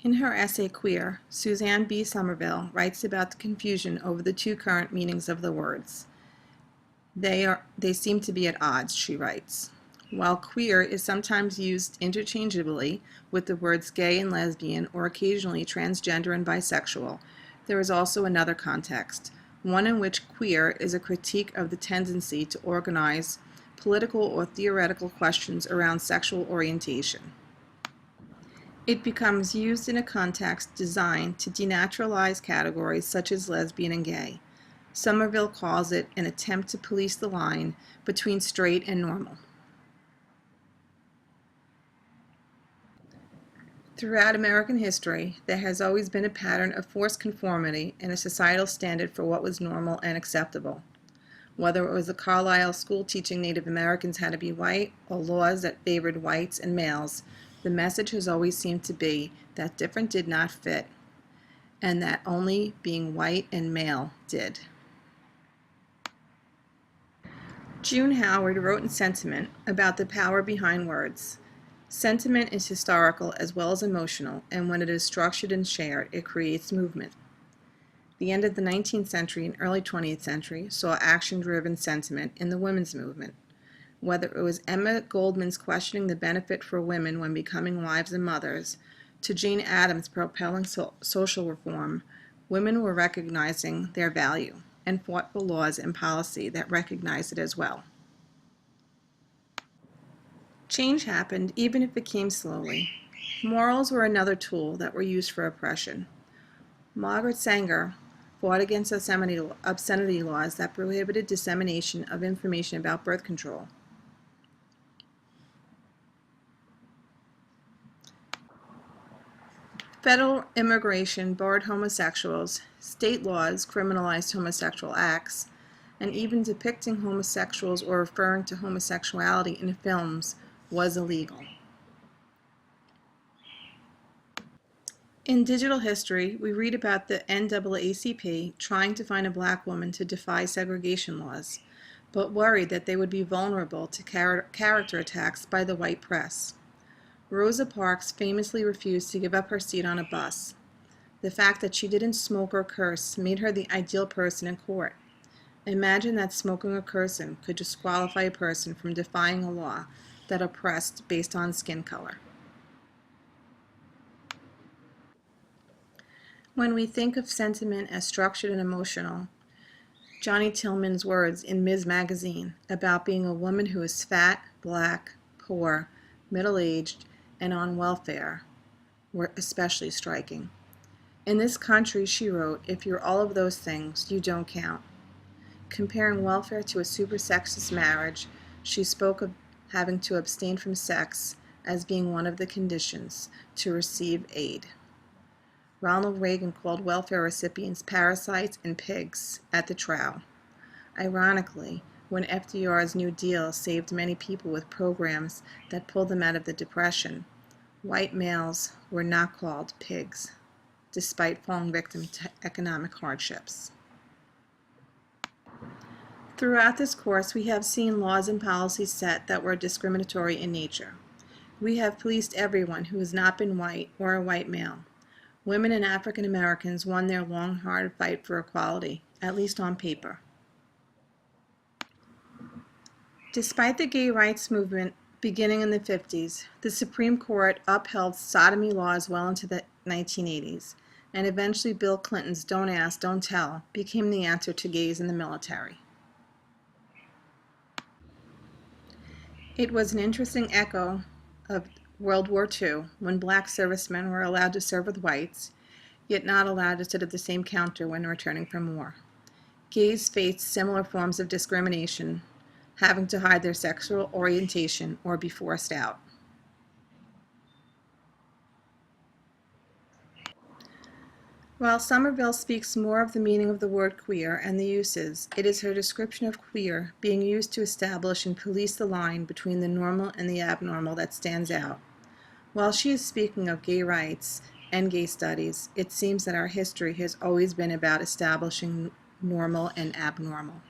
In her essay Queer, Suzanne B. Somerville writes about the confusion over the two current meanings of the words. They seem to be at odds, she writes. While queer is sometimes used interchangeably with the words gay and lesbian or occasionally transgender and bisexual, there is also another context, one in which queer is a critique of the tendency to organize political or theoretical questions around sexual orientation. It becomes used in a context designed to denaturalize categories such as lesbian and gay. Somerville calls it an attempt to police the line between straight and normal. Throughout American history, there has always been a pattern of forced conformity and a societal standard for what was normal and acceptable. Whether it was the Carlisle school teaching Native Americans how to be white or laws that favored whites and males, the message has always seemed to be that different did not fit, and that only being white and male did. June Howard wrote in Sentiment about the power behind words. Sentiment is historical as well as emotional, and when it is structured and shared, it creates movement. The end of the 19th century and early 20th century saw action-driven sentiment in the women's movement. Whether it was Emma Goldman's questioning the benefit for women when becoming wives and mothers, to Jane Addams propelling social reform, women were recognizing their value and fought for laws and policy that recognized it as well. Change happened, even if it came slowly. Morals were another tool that were used for oppression. Margaret Sanger fought against obscenity laws that prohibited dissemination of information about birth control. Federal immigration barred homosexuals, state laws criminalized homosexual acts, and even depicting homosexuals or referring to homosexuality in films was illegal. In digital history, we read about the NAACP trying to find a black woman to defy segregation laws, but worried that they would be vulnerable to character attacks by the white press. Rosa Parks famously refused to give up her seat on a bus. The fact that she didn't smoke or curse made her the ideal person in court. Imagine that smoking or cursing could disqualify a person from defying a law that oppressed based on skin color. When we think of sentiment as structured and emotional, Johnny Tillman's words in Ms. Magazine about being a woman who is fat, black, poor, middle-aged, and on welfare were especially striking. In this country, she wrote, if you're all of those things, you don't count. Comparing welfare to a super sexist marriage, she spoke of having to abstain from sex as being one of the conditions to receive aid. Ronald Reagan called welfare recipients parasites and pigs at the trial. Ironically, when FDR's New Deal saved many people with programs that pulled them out of the Depression, white males were not called pigs, despite falling victim to economic hardships. Throughout this course, we have seen laws and policies set that were discriminatory in nature. We have policed everyone who has not been white or a white male. Women and African Americans won their long, hard fight for equality, at least on paper. Despite the gay rights movement beginning in the 50s, the Supreme Court upheld sodomy laws well into the 1980s, and eventually Bill Clinton's Don't Ask, Don't Tell became the answer to gays in the military. It was an interesting echo of World War II, when black servicemen were allowed to serve with whites, yet not allowed to sit at the same counter when returning from war. Gays faced similar forms of discrimination, having to hide their sexual orientation or be forced out. While Somerville speaks more of the meaning of the word queer and the uses, it is her description of queer being used to establish and police the line between the normal and the abnormal that stands out. While she is speaking of gay rights and gay studies, it seems that our history has always been about establishing normal and abnormal.